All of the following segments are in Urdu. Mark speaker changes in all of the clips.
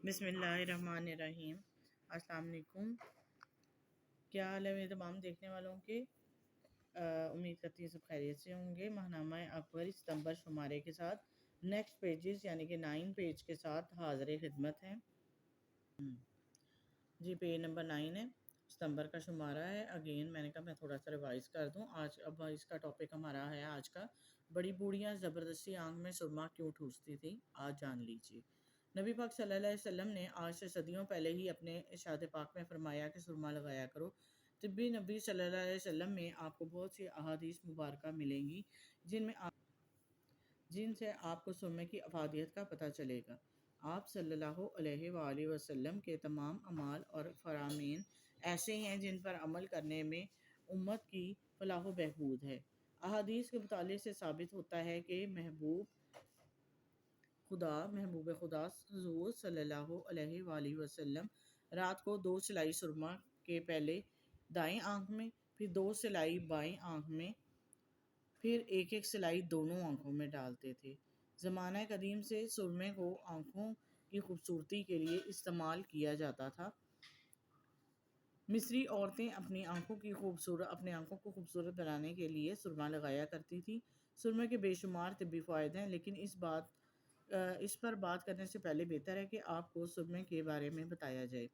Speaker 1: بسم اللہ الرحمن الرحیم۔ السلام علیکم، کیا حال ہے میرے تمام دیکھنے والوں کے؟ امید کرتی ہوں سب خیریت سے ہوں گے۔ ماہنامہ اکبری ستمبر شمارے کے ساتھ نیکسٹ پیجز یعنی کہ 9 پیج کے ساتھ حاضر خدمت ہیں۔ جی پیج نمبر 9 ہے، ستمبر کا شمارہ ہے۔ اگین میں نے کہا میں تھوڑا سا ریوائز کر دوں۔ اب اس کا ٹاپک ہمارا ہے آج کا، بڑی بوڑھیاں زبردستی آنکھ میں سرما کیوں ٹھوستی تھی، آج جان لیجیے۔ نبی پاک صلی اللہ علیہ وسلم نے آج سے صدیوں پہلے ہی اپنے ارشاد پاک میں فرمایا کہ سرما لگایا کرو۔ طبی نبی صلی اللہ علیہ وسلم میں آپ کو بہت سی احادیث مبارکہ ملیں گی جن سے آپ کو سرمے کی افادیت کا پتہ چلے گا۔ آپ صلی اللہ علیہ وآلہ وسلم کے تمام اعمال اور فرامین ایسے ہیں جن پر عمل کرنے میں امت کی فلاح و بہبود ہے۔ احادیث کے مطالعے سے ثابت ہوتا ہے کہ محبوب خدا حضور صلی اللہ علیہ وآلہ وسلم رات کو 2 سلائی سرما کے پہلے دائیں آنکھ میں، پھر 2 سلائی بائیں آنکھ میں، پھر ایک ایک سلائی دونوں آنکھوں میں ڈالتے تھے۔ زمانہ قدیم سے سرمے کو آنکھوں کی خوبصورتی کے لیے استعمال کیا جاتا تھا۔ مصری عورتیں اپنی آنکھوں کو خوبصورت بنانے کے لیے سرما لگایا کرتی تھی۔ سرمے کے بے شمار طبی فوائد ہیں، لیکن اس پر بات کرنے سے پہلے بہتر ہے کہ آپ کو سرمے کے بارے میں بتایا جائے۔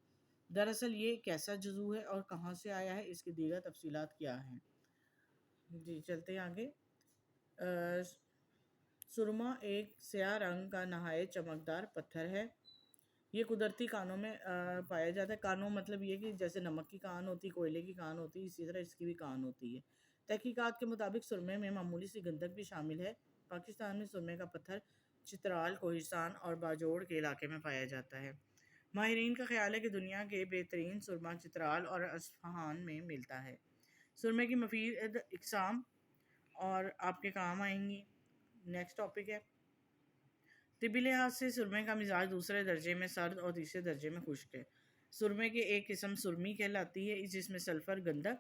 Speaker 1: دراصل یہ کیسا جزو ہے اور کہاں سے آیا ہے، اس کی دیگر تفصیلات کیا ہیں۔ جی چلتے ہیں آگے۔ سرما ایک سیاہ رنگ کا نہایت چمکدار پتھر ہے۔ یہ قدرتی کانوں میں پایا جاتا ہے۔ کانوں مطلب یہ کہ جیسے نمک کی کان ہوتی، کوئلے کی کان ہوتی، اسی طرح اس کی بھی کان ہوتی ہے۔ تحقیقات کے مطابق سرمے میں معمولی سی گندھک بھی شامل ہے۔ پاکستان میں سرمے کا پتھر چترال، کوہستان اور باجوڑ کے علاقے میں پایا جاتا ہے۔ ماہرین کا خیال ہے کہ دنیا کے بہترین سرما چترال اور اصفہان میں ملتا ہے۔ سرمے کی مفید اقسام اور آپ کے کام آئیں گی۔ نیکسٹ ٹاپک ہے، طبی لحاظ سے سرمے کا مزاج دوسرے درجے میں سرد اور تیسرے درجے میں خشک ہے۔ سرمے کی ایک قسم سرمی کہلاتی ہے جس میں سلفر، گندھک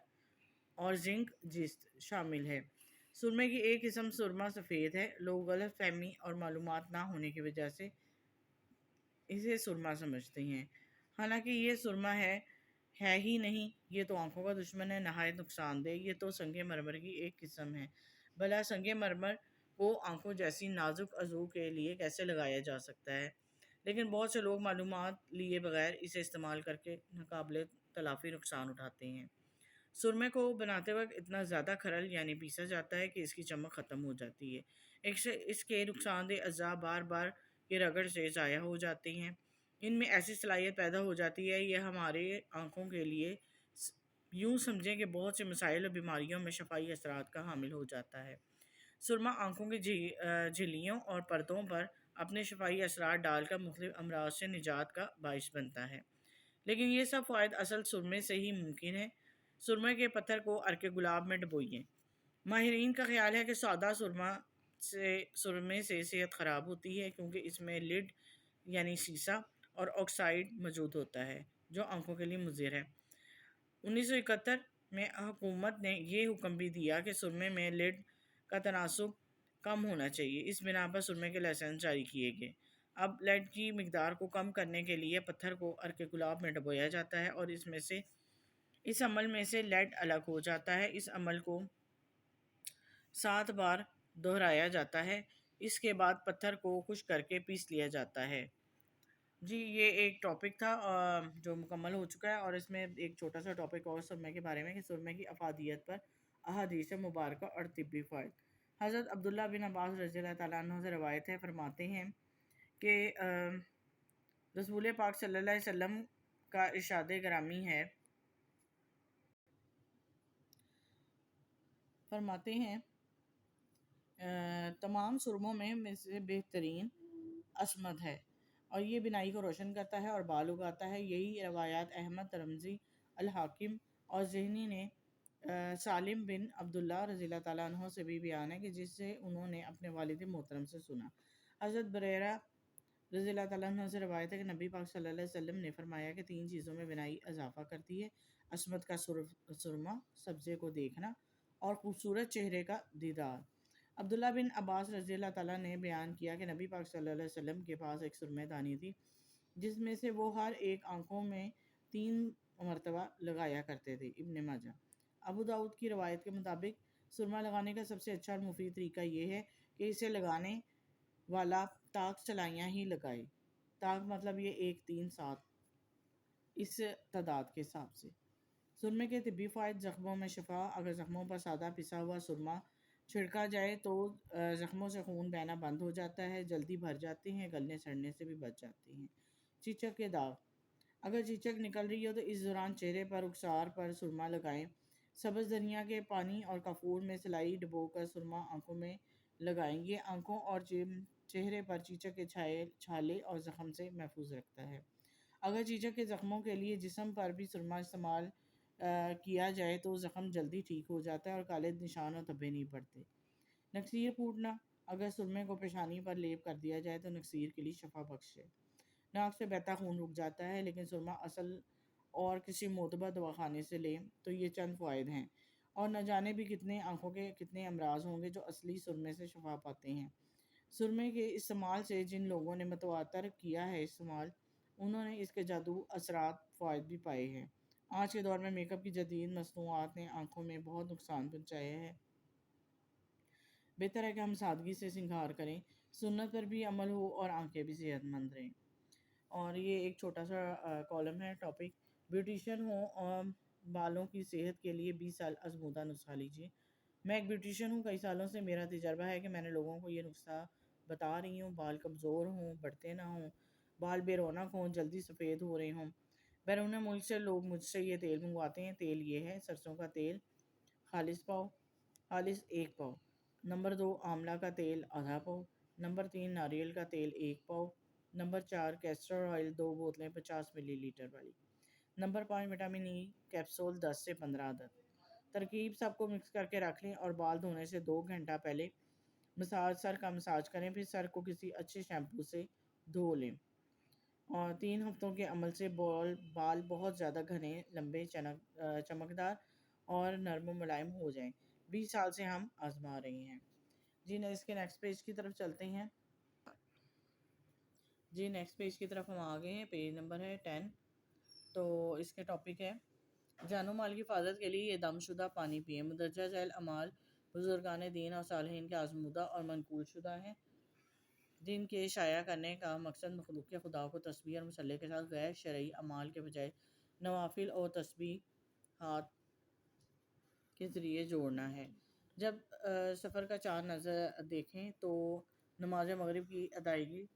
Speaker 1: اور زنک جست شامل ہے۔ سرمے کی ایک قسم سرما سفید ہے۔ لوگ غلط فہمی اور معلومات نہ ہونے کی وجہ سے اسے سرما سمجھتے ہیں، حالانکہ یہ سرما ہے ہی نہیں، یہ تو آنکھوں کا دشمن ہے، نہایت نقصان دہ۔ یہ تو سنگ مرمر کی ایک قسم ہے۔ بھلا سنگ مرمر کو آنکھوں جیسی نازک عضو کے لیے کیسے لگایا جا سکتا ہے؟ لیکن بہت سے لوگ معلومات لیے بغیر اسے استعمال کر کے ناقابل تلافی نقصان اٹھاتے ہیں۔ سرمے کو بناتے وقت اتنا زیادہ کھرل یعنی پیسا جاتا ہے کہ اس کی چمک ختم ہو جاتی ہے۔ اس کے نقصان دہ اجزاء بار بار کے رگڑ سے ضائع ہو جاتے ہیں۔ ان میں ایسی صلاحیت پیدا ہو جاتی ہے، یہ ہمارے آنکھوں کے لیے یوں سمجھیں کہ بہت سے مسائل اور بیماریوں میں شفائی اثرات کا حامل ہو جاتا ہے۔ سرما آنکھوں کی جھلیوں اور پردوں پر اپنے شفائی اثرات ڈال کر مختلف امراض سے نجات کا باعث بنتا ہے، لیکن یہ سب فوائد اصل سرمے سے ہی ممکن ہے۔ سرمے کے پتھر کو عرق گلاب میں ڈبوئیے۔ ماہرین کا خیال ہے کہ سادہ سرمے سے صحت خراب ہوتی ہے، کیونکہ اس میں لیڈ یعنی سیسا اور آکسائڈ موجود ہوتا ہے جو آنکھوں کے لیے مضر ہے۔ 1971 میں حکومت نے یہ حکم بھی دیا کہ سرمے میں لیڈ کا تناسب کم ہونا چاہیے۔ اس بنا پر سرمے کے لائسنس جاری کیے گئے۔ اب لیڈ کی مقدار کو کم کرنے کے لیے پتھر کو عرق گلاب میں ڈبویا جاتا ہے اور اس عمل میں سے لیڈ الگ ہو جاتا ہے۔ اس عمل کو 7 بار دہرایا جاتا ہے۔ اس کے بعد پتھر کو خشک کر کے پیس لیا جاتا ہے۔ جی یہ ایک ٹاپک تھا جو مکمل ہو چکا ہے، اور اس میں ایک چھوٹا سا ٹاپک اور سرمے کے بارے میں کہ سرمے کی افادیت پر احادیث مبارکہ اور طبی فوائد۔ حضرت عبداللہ بن عباس رضی اللہ تعالیٰ عنہ سے روایت ہے، فرماتے ہیں کہ رسول پاک صلی اللہ علیہ وسلم کا ارشاد گرامی ہے، فرماتے ہیں تمام سرموں میں سے بہترین عصمت ہے اور یہ بینائی کو روشن کرتا ہے اور بال اگاتا ہے۔ یہی روایات احمد، ترمذی، الحاکم اور ذہنی نے سالم بن عبداللہ رضی اللہ تعالیٰ عنہ سے بھی بیان ہے کہ جس سے انہوں نے اپنے والد محترم سے سنا۔ حضرت بریرہ رضی اللہ تعالیٰ عنہ سے روایت ہے کہ نبی پاک صلی اللہ علیہ وسلم نے فرمایا کہ 3 چیزوں میں بینائی اضافہ کرتی ہے: عصمت کا سرما، سبزے کو دیکھنا اور خوبصورت چہرے کا دیدار۔ عبداللہ بن عباس رضی اللہ تعالیٰ نے بیان کیا کہ نبی پاک صلی اللہ علیہ وسلم کے پاس ایک سرمے دانی تھی۔ جس میں سے وہ ہر ایک آنکھوں میں 3 مرتبہ لگایا کرتے تھے۔ ابن ماجہ۔ ابو داؤد کی روایت کے مطابق سرما لگانے کا سب سے اچھا اور مفید طریقہ یہ ہے کہ اسے لگانے والا تاک چلائیاں ہی لگائے۔ تاک مطلب یہ 1 3 7 اس تعداد کے حساب سے۔ سرمے کے طبی فوائد: زخموں میں شفا: اگر زخموں پر سادہ پسا ہوا سرما چھڑکا جائے تو زخموں سے خون بہنا بند ہو جاتا ہے، جلدی بھر جاتے ہیں، گلنے سڑنے سے بھی بچ جاتے ہیں۔ چیچک کے داغ: اگر چیچک نکل رہی ہو تو اس دوران چہرے پر، رخسار پر سرما لگائیں۔ سبز دھنیا کے پانی اور کافور میں سلائی ڈبو کر سرما آنکھوں میں لگائیں۔ یہ آنکھوں اور چہرے پر چیچک کے چھالے اور زخم سے محفوظ رکھتا ہے۔ اگر چیچک کے زخموں کے لیے جسم پر بھی سرما استعمال کیا جائے تو زخم جلدی ٹھیک ہو جاتا ہے اور کالے نشان اور دھبے نہیں پڑتے۔ نکسیر پھوٹنا: اگر سرمے کو پیشانی پر لیپ کر دیا جائے تو نکسیر کے لیے شفا بخش ہے۔ ناک سے بہتا خون رک جاتا ہے، لیکن سرما اصل اور کسی معتبر دواخانے سے لیں تو یہ چند فوائد ہیں، اور نہ جانے بھی کتنے آنکھوں کے کتنے امراض ہوں گے جو اصلی سرمے سے شفا پاتے ہیں۔ سرمے کے استعمال سے جن لوگوں نے متواتر کیا ہے استعمال، انہوں نے اس کے جادو اثرات فوائد بھی پائے ہیں۔ آج کے دور میں میک اپ کی جدید مصنوعات نے آنکھوں میں بہت نقصان پہنچایا ہے۔ بہتر ہے کہ ہم سادگی سے سنگھار کریں، سنت پر بھی عمل ہو اور آنکھیں بھی صحت مند رہیں۔ اور یہ ایک چھوٹا سا کالم ہے، ٹاپک: بیوٹیشین ہوں اور بالوں کی صحت کے لیے 20 سال آزمودہ نسخہ لیجیے۔ میں ایک بیوٹیشین ہوں، کئی سالوں سے میرا تجربہ ہے کہ میں نے لوگوں کو یہ نسخہ بتا رہی ہوں، بال کمزور ہوں، بڑھتے نہ ہوں، بال بے رونق ہوں، جلدی سفید ہو رہے ہوں۔ بیرون ملک سے لوگ مجھ سے یہ تیل منگواتے ہیں۔ تیل یہ ہے: سرسوں کا تیل خالص پاؤ، خالص 1 پاؤ۔ نمبر 2 آملہ کا تیل آدھا پاؤ۔ نمبر 3 ناریل کا تیل 1 پاؤ۔ نمبر 4 کیسٹر آئل 2 بوتلیں 50 ملی لیٹر والی۔ نمبر 5 وٹامن ای کیپسول 10 سے 15 عدد۔ ترکیب: سب کو مکس کر کے رکھ لیں اور بال دھونے سے 2 گھنٹہ پہلے سر کا مساج کریں، پھر سر کو کسی اچھے شیمپو سے دھو لیں، اور 3 ہفتوں کے عمل سے بال بہت زیادہ گھنے، لمبے، چمکدار اور نرم و ملائم ہو جائیں۔ 20 سال سے ہم آزما رہے ہیں۔ جی اس کے نیکسٹ پیج کی طرف چلتے ہیں۔ جی نیکسٹ پیج کی طرف ہم آ گئے ہیں، پیج نمبر ہے 10۔ تو اس کے ٹاپک ہے: جان و مال کی حفاظت کے لیے یہ دم شدہ پانی پئیں۔ مندرجہ ذیل اعمال بزرگان دین اور صالحین کے آزمودہ اور منقول شدہ ہیں، جن کے شائع کرنے کا مقصد مخلوق خدا کو تسبیح اور مصلی کے ساتھ غیر شرعی اعمال کے بجائے نوافل اور تسبیحات کے ذریعے جوڑنا ہے۔ جب سفر کا چاند نظر دیکھیں تو نماز مغرب کی ادائیگی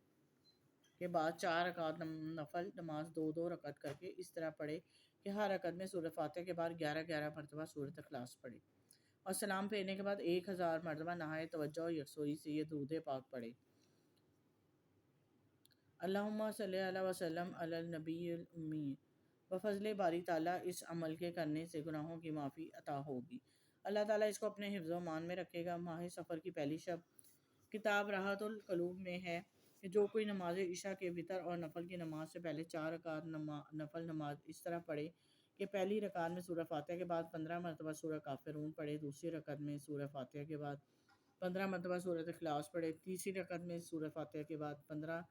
Speaker 1: کے بعد 4 رکعت نفل نماز 2 رکعت کر کے اس طرح پڑھے کہ ہر رکعت میں سورۃ فاتحہ کے بعد 11 مرتبہ سورۃ اخلاص پڑھے، اور سلام پھیرنے کے بعد 1000 مرتبہ نہایت توجہ اور یکسوئی سے یہ درود پاک پڑھے: اللہم صلی علی وسلم علی النبی الامی۔ بفضل باری تعالیٰ اس عمل کے کرنے سے گناہوں کی معافی عطا ہوگی، اللہ تعالیٰ اس کو اپنے حفظ و امان میں رکھے گا۔ ماہ سفر کی پہلی شب کتاب راحت القلوب میں ہے کہ جو کوئی نماز عشاء کے وتر اور نفل کی نماز سے پہلے 4 رکعت نفل نماز اس طرح پڑھے کہ پہلی رکعت میں سورہ فاتحہ کے بعد 15 مرتبہ سورہ کافرون پڑھے، دوسری رکعت میں سورہ فاتحہ کے بعد 15 مرتبہ سورۃ اخلاص پڑھے، تیسری رکعت میں سورہ فاتحہ کے بعد 15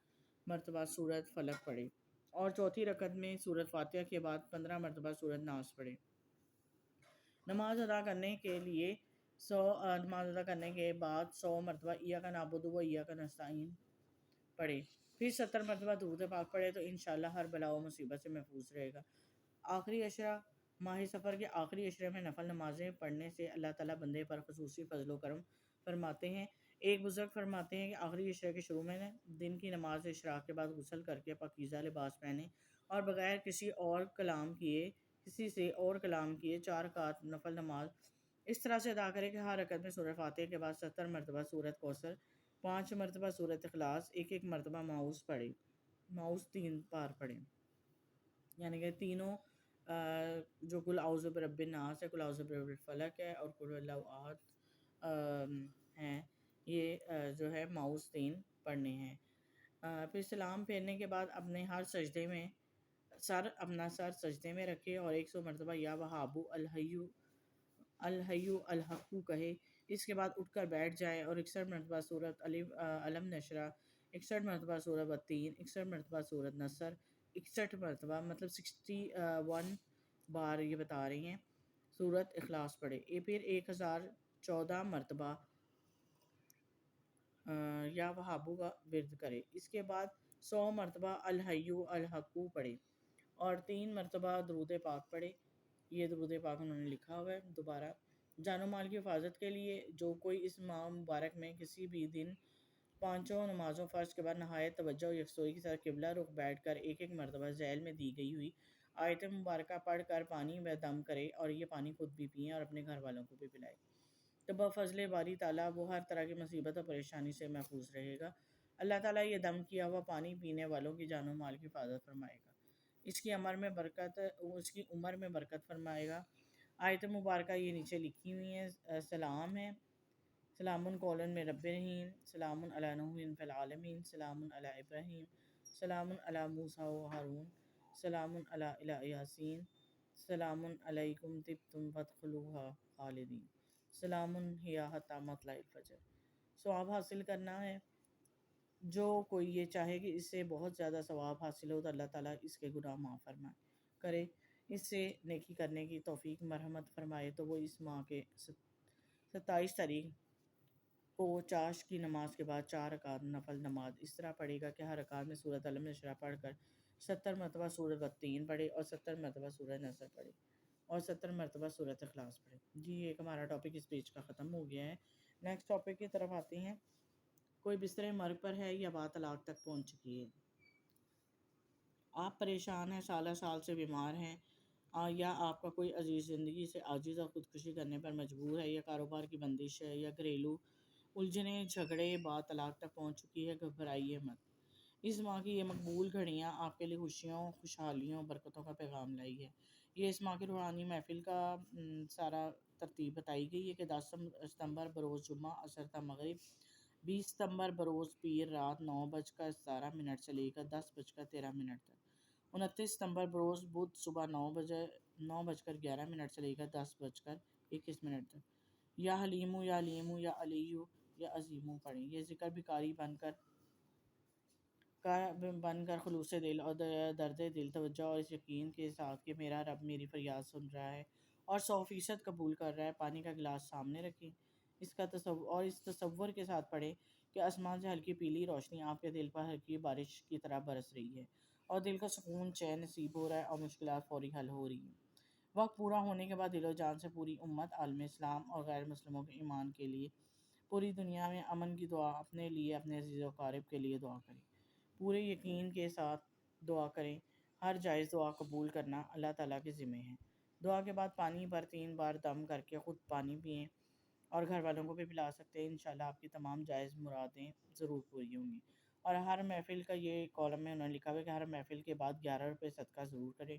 Speaker 1: مرتبہ سورۃ فلق پڑھے، اور چوتھی رکعت میں سورۃ فاتحہ کے بعد 15 مرتبہ سورۃ ناس پڑھے۔ نماز ادا کرنے کے بعد 100 مرتبہ ایاک نعبد و ایاک نستعین پڑھے، پھر 70 مرتبہ درود پاک پڑھے تو انشاءاللہ ہر بلا و مصیبت سے محفوظ رہے گا۔ آخری عشرہ: ماہ سفر کے آخری عشرے میں نفل نمازیں پڑھنے سے اللہ تعالیٰ بندے پر خصوصی فضل و کرم فرماتے ہیں۔ ایک بزرگ فرماتے ہیں کہ آخری عشرے کے شروع میں دن کی نماز اشراق کے بعد غسل کر کے پاکیزہ لباس پہنے اور بغیر کسی سے اور کلام کیے 4 رکعت نفل نماز اس طرح سے ادا کرے کہ ہر رکعت میں سورہ فاتحہ کے بعد 70 مرتبہ سورۃ کوثر، 5 مرتبہ سورۃ اخلاص، 1 مرتبہ معوذ پڑھے، معوذ 3 بار پڑھے، یعنی کہ تینوں جو قل اعوذ برب الناس ہے، قل اعوذ برب الفلق ہے اور قل اللہ احد ہیں، یہ جو ہے معوذ 3 پڑھنے ہیں۔ پھر سلام پھیرنے کے بعد اپنا سر سجدے میں رکھے اور 100 مرتبہ یا وہابو الحیو الحقو کہے، اس کے بعد اٹھ کر بیٹھ جائے اور 61 مرتبہ سورۃ علم نشرہ، 61 مرتبہ سورۃ والتین، 61 مرتبہ سورۃ نصر، 61 مرتبہ مطلب 61 بار یہ بتا رہی ہیں سورت اخلاص پڑھے، پھر 1014 مرتبہ یا وہابو کا ورد کرے، اس کے بعد 100 مرتبہ الحیو الحقو پڑھے اور 3 مرتبہ درود پاک پڑھے۔ یہ درود پاک انہوں نے لکھا ہوا ہے۔ دوبارہ جان و مال کی حفاظت کے لیے جو کوئی اس ماہ مبارک میں کسی بھی دن 5 نمازوں فرض کے بعد نہایت توجہ و یکسوئی کے ساتھ قبلہ رخ بیٹھ کر ایک ایک مرتبہ ذیل میں دی گئی ہوئی آیت مبارکہ پڑھ کر پانی میں دم کرے اور یہ پانی خود بھی پئیں اور اپنے گھر والوں کو بھی پلائے، تو بفضل باری تعالیٰ وہ ہر طرح کی مصیبت اور پریشانی سے محفوظ رہے گا۔ اللہ تعالیٰ یہ دم کیا ہوا پانی پینے والوں کی جان و مال کی حفاظت فرمائے گا، اس کی عمر میں برکت فرمائے گا۔ آیت مبارکہ یہ نیچے لکھی ہوئی ہیں، سلام ہے، سلام قولن من رب رحیم، سلام علی نوح فی العالمین، سلام علی ابراہیم، سلام علی موسیٰ و ہارون، سلام علی یاسین، سلام علیکم طبتم فادخلوہا خالدین، سلام ہی حتی مطلع الفجر۔ ثواب حاصل کرنا ہے، جو کوئی یہ چاہے کہ اس سے بہت زیادہ ثواب حاصل ہو تو اللہ تعالیٰ اس کے گناہ معاف فرمائے کرے، اس سے نیکی کرنے کی توفیق مرحمت فرمائے، تو وہ اس ماہ کے 27 تاریخ کو چاش کی نماز کے بعد 4 رکعت نفل نماز اس طرح پڑھے گا کہ ہر رکعت میں سورۃ الم نشرح پڑھ کر 70 مرتبہ سورۃ والتین پڑھے اور 70 مرتبہ سورۃ نصر پڑھے اور 70 مرتبہ سورۃ اخلاص پڑھے۔ جی ایک ہمارا ٹاپک اس پیج کا ختم ہو گیا ہے۔ نیکسٹ ٹاپک کی طرف آتے ہیں۔ کوئی بستر مرگ پر ہے یا بات طلاق تک پہنچ چکی ہے، آپ پریشان ہیں، سالہ سال سے بیمار ہیں، یا آپ کا کوئی عزیز زندگی سے عاجز اور خودکشی کرنے پر مجبور ہے، یا کاروبار کی بندش ہے، یا گھریلو الجھنیں جھگڑے بات طلاق تک پہنچ چکی ہے، گھبرائیے مت۔ اس ماہ کی یہ مقبول گھڑیاں آپ کے لیے خوشیوں، خوشحالیوں، برکتوں کا پیغام لائی ہے۔ یہ اس ماہ کی روحانی محفل کا سارا ترتیب بتائی گئی ہے کہ 10 ستمبر بروز جمعہ عصر تا مغرب، 20 ستمبر بروز پیر رات 9:17 سے لے کر 10:13 تک، 29 ستمبر بروز بدھ صبح 9:11 سے لے کر 10:21 تک، یا حلیمو یا علیمو یا علیو یا عظیمو پڑھیں۔ یہ ذکر بھکاری بن کر خلوص دل اور درد دل توجہ اور اس یقین کے ساتھ کہ میرا رب میری فریاد سن رہا ہے اور 100% قبول کر رہا ہے، پانی کا گلاس سامنے رکھیں، اس تصور کے ساتھ پڑھیں کہ آسمان سے ہلکی پیلی روشنی آپ کے دل پر ہلکی بارش کی طرح برس رہی ہے اور دل کا سکون چین نصیب ہو رہا ہے اور مشکلات فوری حل ہو رہی ہیں۔ وقت پورا ہونے کے بعد دل و جان سے پوری امت عالم اسلام اور غیر مسلموں کے ایمان کے لیے پوری دنیا میں امن کی دعا، اپنے لیے، اپنے عزیز و اقارب کے لیے دعا کریں، پورے یقین کے ساتھ دعا کریں۔ ہر جائز دعا قبول کرنا اللہ تعالیٰ کے ذمہ ہے۔ دعا کے بعد پانی پر 3 بار دم کر کے خود پانی پئیں اور گھر والوں کو بھی پلا سکتے ہیں، انشاءاللہ آپ کی تمام جائز مرادیں ضرور پوری ہوں گی۔ اور ہر محفل کا یہ کالم میں انہوں نے لکھا ہوا ہے کہ ہر محفل کے بعد 11 روپے صدقہ ضرور کریں۔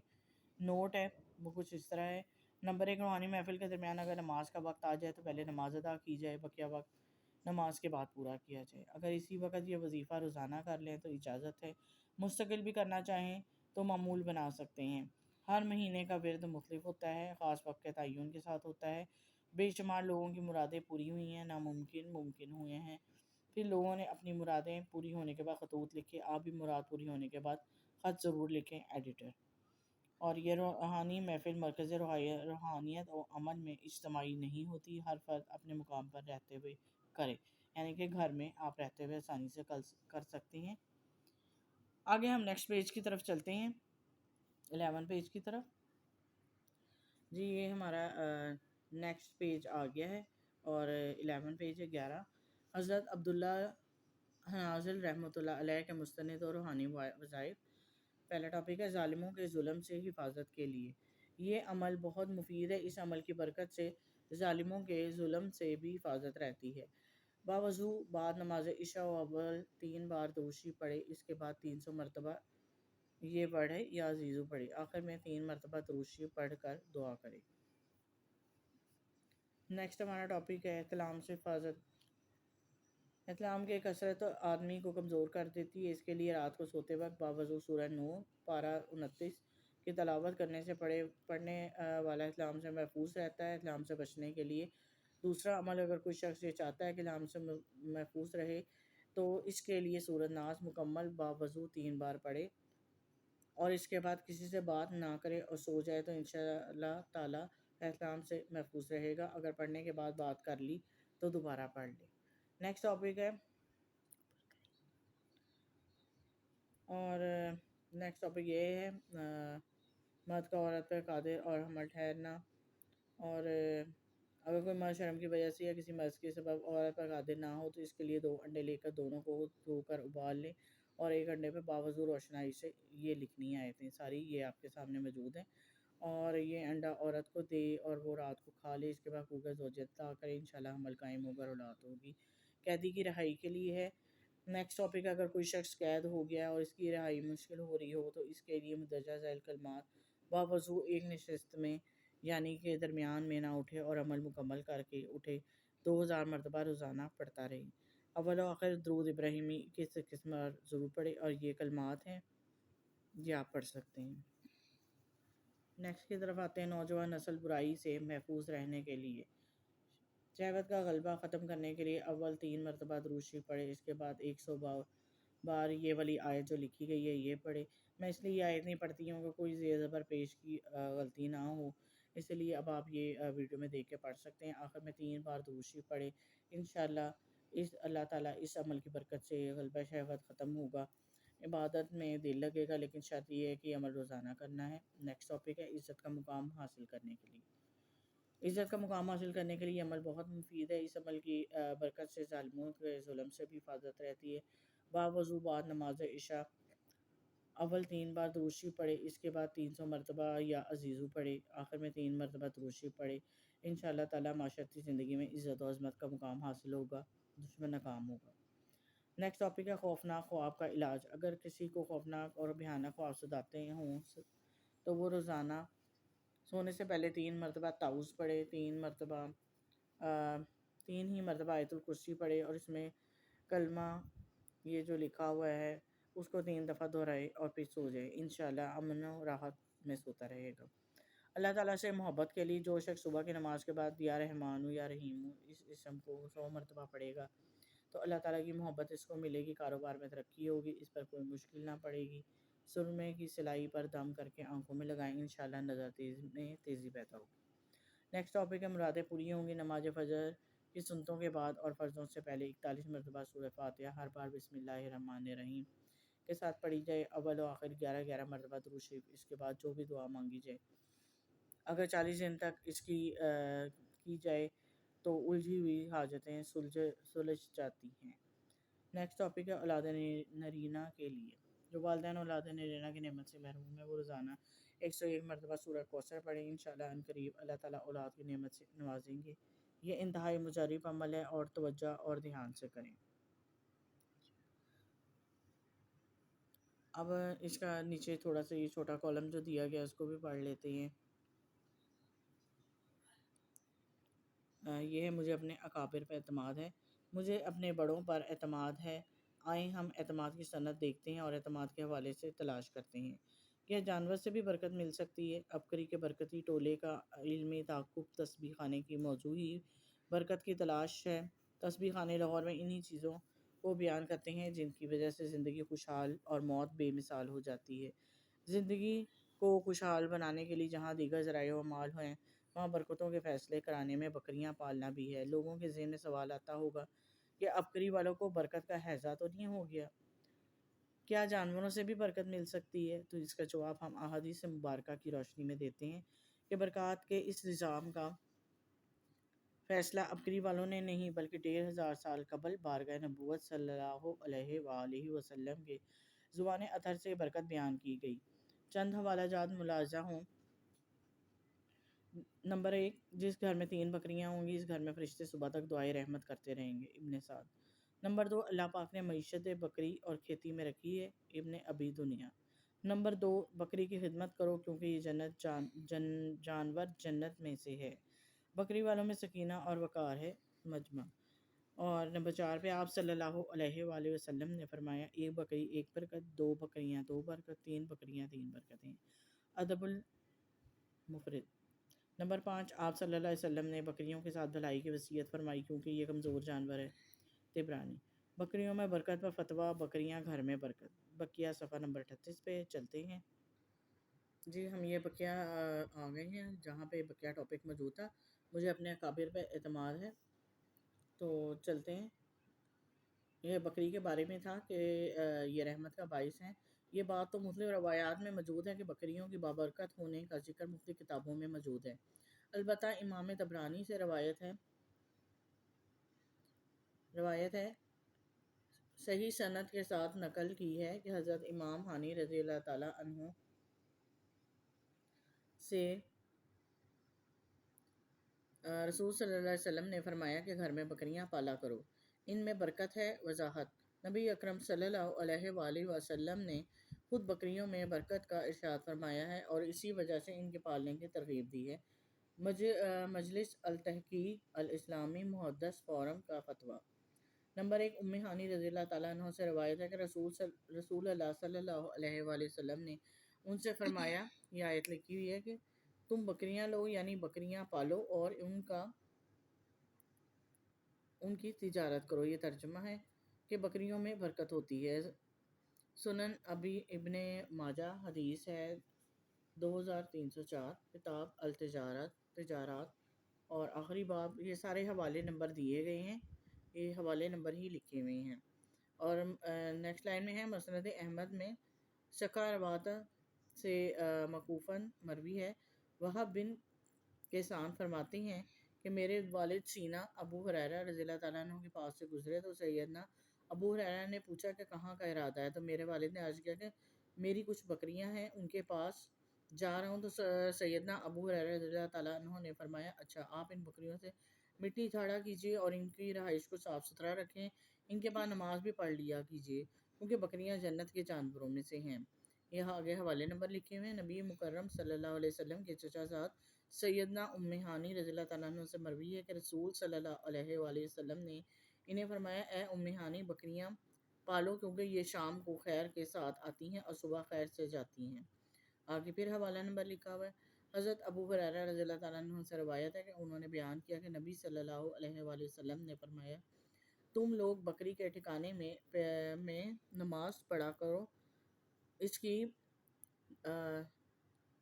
Speaker 1: نوٹ ہے وہ کچھ اس طرح ہے۔ نمبر 1، روحانی محفل کے درمیان اگر نماز کا وقت آ جائے تو پہلے نماز ادا کی جائے، بقیہ وقت نماز کے بعد پورا کیا جائے۔ اگر اسی وقت یہ وظیفہ روزانہ کر لیں تو اجازت ہے، مستقل بھی کرنا چاہیں تو معمول بنا سکتے ہیں۔ ہر مہینے کا ورد مختلف ہوتا ہے، خاص وقت کے تعین کے ساتھ ہوتا ہے۔ بے شمار لوگوں کی مرادیں پوری ہوئی ہیں، ناممکن ممکن ہوئے ہیں، پھر لوگوں نے اپنی مرادیں پوری ہونے کے بعد خطوط لکھے، آپ بھی مراد پوری ہونے کے بعد خط ضرور لکھیں۔ ایڈیٹر۔ اور یہ روحانی محفل مرکز روحانیت و عمل میں اجتماعی نہیں ہوتی، ہر فرد اپنے مقام پر رہتے ہوئے کرے، یعنی کہ گھر میں آپ رہتے ہوئے آسانی سے کر سکتے ہیں۔ آگے ہم نیکسٹ پیج کی طرف چلتے ہیں، 11 پیج کی طرف۔ جی یہ ہمارا نیکسٹ پیج آ گیا ہے اور 11 پیج ہے 11۔ حضرت عبداللہ نازل رحمۃ اللہ علیہ کے مستند اور روحانی وظائف۔ پہلا ٹاپک ہے ظالموں کے ظلم سے حفاظت کے لیے۔ یہ عمل بہت مفید ہے، اس عمل کی برکت سے ظالموں کے ظلم سے بھی حفاظت رہتی ہے۔ باوضو بعد نماز عشاء و اول 3 بار درود شریف پڑھے، اس کے بعد 300 مرتبہ یہ پڑھے یا عزیزو پڑھے، آخر میں 3 مرتبہ درود شریف پڑھ کر دعا کرے۔ نیکسٹ ہمارا ٹاپک ہے احتلام سے حفاظت۔ احتلام کی کثرت آدمی کو کمزور کر دیتی ہے، اس کے لیے رات کو سوتے وقت باوضو سورہ نور پارہ 29 کی تلاوت کرنے سے پڑھنے والا احتلام سے محفوظ رہتا ہے۔ احتلام سے بچنے کے لیے دوسرا عمل، اگر کوئی شخص یہ چاہتا ہے کہ احتلام سے محفوظ رہے تو اس کے لیے سورۃ ناس مکمل باوضو 3 بار پڑھے اور اس کے بعد کسی سے بات نہ کرے اور سو جائے تو انشاءاللہ تعالیٰ احکام سے محفوظ رہے گا. اگر پڑھنے کے بعد بات کر لی تو دوبارہ پڑھ لے. نیکسٹ ٹاپک ہے، اور نیکسٹ ٹاپک یہ ہے مرد کا عورت پر قادر اور حمل ٹھہرنا. اور اگر کوئی مرد شرم کی وجہ سے یا کسی مرض کے سبب عورت پر قادر نہ ہو تو اس کے لیے 2 انڈے لے کر دونوں کو دھو کر ابال لیں اور ایک انڈے پہ باوضو روشنائی سے یہ لکھنی آئے تھیں ساری، یہ آپ کے سامنے موجود ہیں. اور یہ انڈا عورت کو دے اور وہ رات کو کھا لے. اس کے بعد کوکر زوجیت طا کرے، انشاءاللہ حمل قائم ہوگا اور اولاد ہوگی. قیدی کی رہائی کے لیے ہے. نیکسٹ ٹاپک، اگر کوئی شخص قید ہو گیا اور اس کی رہائی مشکل ہو رہی ہو تو اس کے لیے مندرجہ ذیل کلمات باوضو ایک نشست میں یعنی کہ درمیان میں نہ اٹھے اور عمل مکمل کر کے اٹھے 2000 مرتبہ روزانہ پڑھتا رہے. اول و آخر درود ابراہیمی کس قسم ضرور پڑھے، اور یہ کلمات ہیں، یہ آپ پڑھ سکتے ہیں. نیکسٹ کی طرف آتے ہیں، نوجوان نسل برائی سے محفوظ رہنے کے لیے شہوت کا غلبہ ختم کرنے کے لیے اول 3 مرتبہ درود شریف پڑھے. اس کے بعد 100 بار یہ والی آیت جو لکھی گئی ہے یہ پڑھے. میں اس لیے یہ آیت نہیں پڑھتی ہوں کہ کوئی زیر زبر پیش کی غلطی نہ ہو، اس لیے اب آپ یہ ویڈیو میں دیکھ کے پڑھ سکتے ہیں. آخر میں 3 بار درود شریف پڑھے. انشاءاللہ اللہ تعالیٰ اس عمل کی برکت سے غلبہ شہوت ختم ہوگا. عبادت میں دل لگے گا، لیکن شرط یہ ہے کہ عمل روزانہ کرنا ہے. نیکسٹ ٹاپک ہے، عزت کا مقام حاصل کرنے کے لیے. عزت کا مقام حاصل کرنے کے لیے یہ عمل بہت مفید ہے. اس عمل کی برکت سے ظالموں کے ظلم سے بھی حفاظت رہتی ہے. باوضو بعد نماز عشاء اول 3 بار درود شریف پڑھے. اس کے بعد 300 مرتبہ یا عزیزو پڑھے. آخر میں 3 مرتبہ درود شریف پڑھے. انشاءاللہ تعالیٰ معاشرتی زندگی میں عزت و عظمت کا مقام حاصل ہوگا، دشمن ناکام ہوگا. نیکسٹ ٹاپک ہے، خوفناک خواب کا علاج. اگر کسی کو خوفناک اور بھیانک خواب ستاتے ہوں تو وہ روزانہ سونے سے پہلے 3 مرتبہ تعوذ پڑھے، 3 ہی مرتبہ آیت الکرسی پڑھے اور اس میں کلمہ یہ جو لکھا ہوا ہے اس کو 3 دفعہ دہرائے اور پھر سو جائے. انشاءاللہ امن و راحت میں سوتا رہے گا. اللہ تعالیٰ سے محبت کے لیے جو شخص صبح کی نماز کے بعد یا رحمان یا رحیم اس اسم کو 100 مرتبہ پڑھے گا تو اللہ تعالیٰ کی محبت اس کو ملے گی، کاروبار میں ترقی ہوگی، اس پر کوئی مشکل نہ پڑے گی. سرمے کی سلائی پر دم کر کے آنکھوں میں لگائیں، انشاءاللہ نظر میں تیزی پیدا ہوگی. نیکسٹ ٹاپک ہے، مرادیں پوری ہوں گی. نماز فجر کی سنتوں کے بعد اور فرضوں سے پہلے 41 مرتبہ سورہ فاتحہ ہر بار بسم اللہ الرحمن الرحیم کے ساتھ پڑھی جائے. اول و آخر 11 مرتبہ درود شریف. اس کے بعد جو بھی دعا مانگی جائے اگر 40 دن تک اس کی جائے تو الجھی ہوئی حاجتیں سلجھ جاتی ہیں. نیکسٹ ٹاپک ہے، اولاد نرینہ کے لیے. جو والدین اولاد نرینہ کی نعمت سے محروم ہے وہ روزانہ 101 مرتبہ سورہ کوثر پڑھیں. انشاءاللہ عنقریب اللہ تعالیٰ اولاد کی نعمت سے نوازیں گے. یہ انتہائی مجرب عمل ہے اور توجہ اور دھیان سے کریں. اب اس کا نیچے تھوڑا سا یہ چھوٹا کالم جو دیا گیا اس کو بھی پڑھ لیتے ہیں. یہ ہے، مجھے اپنے اکابر پر اعتماد ہے، مجھے اپنے بڑوں پر اعتماد ہے. آئیں ہم اعتماد کی سند دیکھتے ہیں اور اعتماد کے حوالے سے تلاش کرتے ہیں. کیا جانور سے بھی برکت مل سکتی ہے؟ عبقری کے برکتی ٹولے کا علمی تعاقب تسبیح خانے کی موضوع ہی برکت کی تلاش ہے. تسبیح خانے لاہور میں انہی چیزوں کو بیان کرتے ہیں جن کی وجہ سے زندگی خوشحال اور موت بے مثال ہو جاتی ہے. زندگی کو خوشحال بنانے کے لیے جہاں دیگر ذرائع و مال ہیں وہاں برکتوں کے فیصلے کرانے میں بکریاں پالنا بھی ہے. لوگوں کے ذہن میں سوال آتا ہوگا کہ عبقری والوں کو برکت کا ہیضہ تو نہیں ہو گیا؟ کیا جانوروں سے بھی برکت مل سکتی ہے؟ تو اس کا جواب ہم احادیث مبارکہ کی روشنی میں دیتے ہیں کہ برکات کے اس نظام کا فیصلہ عبقری والوں نے نہیں بلکہ 1500 سال قبل بارگاہ نبوت صلی اللہ علیہ وآلہ وسلم کے زبان اطہر سے برکت بیان کی گئی. چند حوالہ جات ملاحظہ ہوں. نمبر 1، جس گھر میں 3 بکریاں ہوں گی اس گھر میں فرشتے صبح تک دعائے رحمت کرتے رہیں گے. ابن سعد. نمبر 2، اللہ پاک نے معیشت بکری اور کھیتی میں رکھی ہے. ابن ابی دنیا. نمبر 2، بکری کی خدمت کرو کیونکہ یہ جانور جنت میں سے ہے. بکری والوں میں سکینہ اور وقار ہے. مجمع. اور نمبر 4 پہ آپ صلی اللہ علیہ وآلہ وسلم نے فرمایا، 1 بکری 1 برکت، 2 بکریاں 2 برکت، 3 بکریاں 3 برکتیں. ادب المفرد. نمبر 5، آپ صلی اللہ علیہ وسلم نے بکریوں کے ساتھ بھلائی کی وصیت فرمائی کیونکہ یہ کمزور جانور ہے. طبرانی. بکریوں میں برکت پر فتویٰ، بکریاں گھر میں برکت. بقیہ صفحہ نمبر 38 پہ چلتے ہیں. جی ہم یہ بقیہ آ گئے ہیں جہاں پہ بقیہ ٹاپک موجود تھا. مجھے اپنے اکابر پہ اعتماد ہے، تو چلتے ہیں. یہ بکری کے بارے میں تھا کہ یہ رحمت کا باعث ہیں. یہ بات تو مختلف روایات میں موجود ہے کہ بکریوں کی بابرکت ہونے کا ذکر مختلف کتابوں میں موجود ہے. البتہ امام طبرانی سے روایت ہے صحیح سند کے ساتھ نقل کی ہے کہ حضرت امام ہانی رضی اللہ تعالیٰ عنہ سے رسول صلی اللہ علیہ وسلم نے فرمایا کہ گھر میں بکریاں پالا کرو، ان میں برکت ہے. وضاحت: نبی اکرم صلی اللہ علیہ وآلہ وسلم نے خود بکریوں میں برکت کا ارشاد فرمایا ہے اور اسی وجہ سے ان کے پالنے کی ترغیب دی ہے. مجلس التحقیق الاسلامی محدث فورم کا فتویٰ. نمبر 1، ام ہانی رضی اللہ تعالیٰ عنہ سے روایت ہے کہ رسول اللہ صلی اللہ علیہ وآلہ وسلم نے ان سے فرمایا، یہ آیت لکھی ہوئی ہے کہ تم بکریاں لو، یعنی بکریاں پالو اور ان کی تجارت کرو. یہ ترجمہ ہے کہ بکریوں میں برکت ہوتی ہے. سنن ابن ماجہ، حدیث ہے 2304، کتاب تجارات اور آخری باب. یہ سارے حوالے نمبر دیے گئے ہیں، یہ حوالے نمبر ہی لکھے ہوئے ہیں. اور نیکسٹ لائن میں ہے مسند احمد میں شکا روات سے موقوفاً مروی ہے. وہب بن کیسان فرماتے ہیں کہ میرے والد سینا ابو ہریرہ رضی اللہ تعالیٰ عنہ کے پاس سے گزرے تو سیدنا ابو ہریرہ نے پوچھا کہ کہاں کا ارادہ ہے، تو میرے والد نے عرض کیا کہ میری کچھ بکریاں ہیں، ان کے پاس جا رہا ہوں. تو سیدنا ابو ہریرہ رضی اللہ تعالیٰ عنہ نے فرمایا، اچھا، آپ ان بکریوں سے مٹی جھاڑا کیجیے اور ان کی رہائش کو صاف ستھرا رکھیں، ان کے بعد نماز بھی پڑھ لیا کیجیے کیونکہ بکریاں جنت کے جانوروں میں سے ہیں. یہاں آگے حوالے نمبر لکھے ہوئے ہیں. نبی مکرم صلی اللہ علیہ وسلم کے چچا زاد سیدنا ام ہانی رضی اللہ تعالیٰ عنہ سے مروی ہے کہ رسول صلی اللہ علیہ وآلہ وسلم نے انہیں فرمایا، اے ام ہانی، بکریاں پالو کیونکہ یہ شام کو خیر کے ساتھ آتی ہیں اور صبح خیر سے جاتی ہیں. آگے پھر حوالہ نمبر لکھا ہوا ہے. حضرت ابو ہریرہ رضی اللہ تعالیٰ عنہ سے روایت ہے کہ انہوں نے بیان کیا کہ نبی صلی اللہ علیہ وآلہ وسلم نے فرمایا، تم لوگ بکری کے ٹھکانے میں نماز پڑھا کرو، اس کی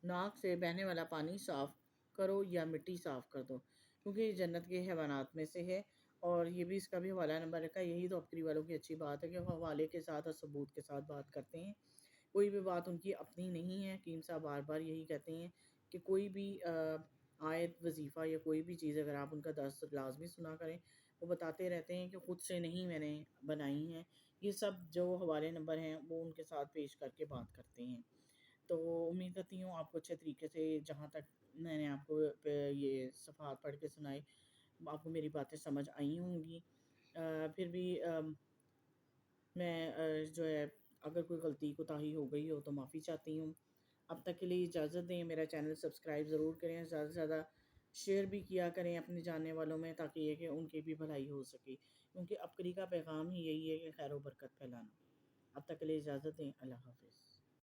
Speaker 1: ناک سے بہنے والا پانی صاف کرو یا مٹی صاف کر دو کیونکہ یہ جنت کے حیوانات میں سے ہے. اور یہ بھی اس کا بھی حوالہ نمبر رکھا ہے. یہی تو بکری والوں کی اچھی بات ہے کہ وہ حوالے کے ساتھ اور ثبوت کے ساتھ بات کرتے ہیں، کوئی بھی بات ان کی اپنی نہیں ہے. حکیم صاحب بار بار یہی کہتے ہیں کہ کوئی بھی آیت، وظیفہ یا کوئی بھی چیز اگر آپ ان کا درس لازمی سنا کریں، وہ بتاتے رہتے ہیں کہ خود سے نہیں میں نے بنائی ہیں، یہ سب جو حوالے نمبر ہیں وہ ان کے ساتھ پیش کر کے بات کرتے ہیں. تو امید کرتی ہوں آپ کو اچھے طریقے سے، جہاں تک میں نے آپ کو یہ صفحات پڑھ کے سنائی، آپ کو میری باتیں سمجھ آئی ہوں گی. پھر بھی میں جو ہے اگر کوئی غلطی کوتاہی ہو گئی ہو تو معافی چاہتی ہوں. اب تک کے لیے اجازت دیں. میرا چینل سبسکرائب ضرور کریں، زیادہ سے زیادہ شیئر بھی کیا کریں اپنے جاننے والوں میں، تاکہ یہ کہ ان کی بھی بھلائی ہو سکے، کیونکہ ابکری کا پیغام ہی یہی ہے کہ خیر و برکت پھیلانا. اب تک کے لیے اجازت دیں. اللہ حافظ.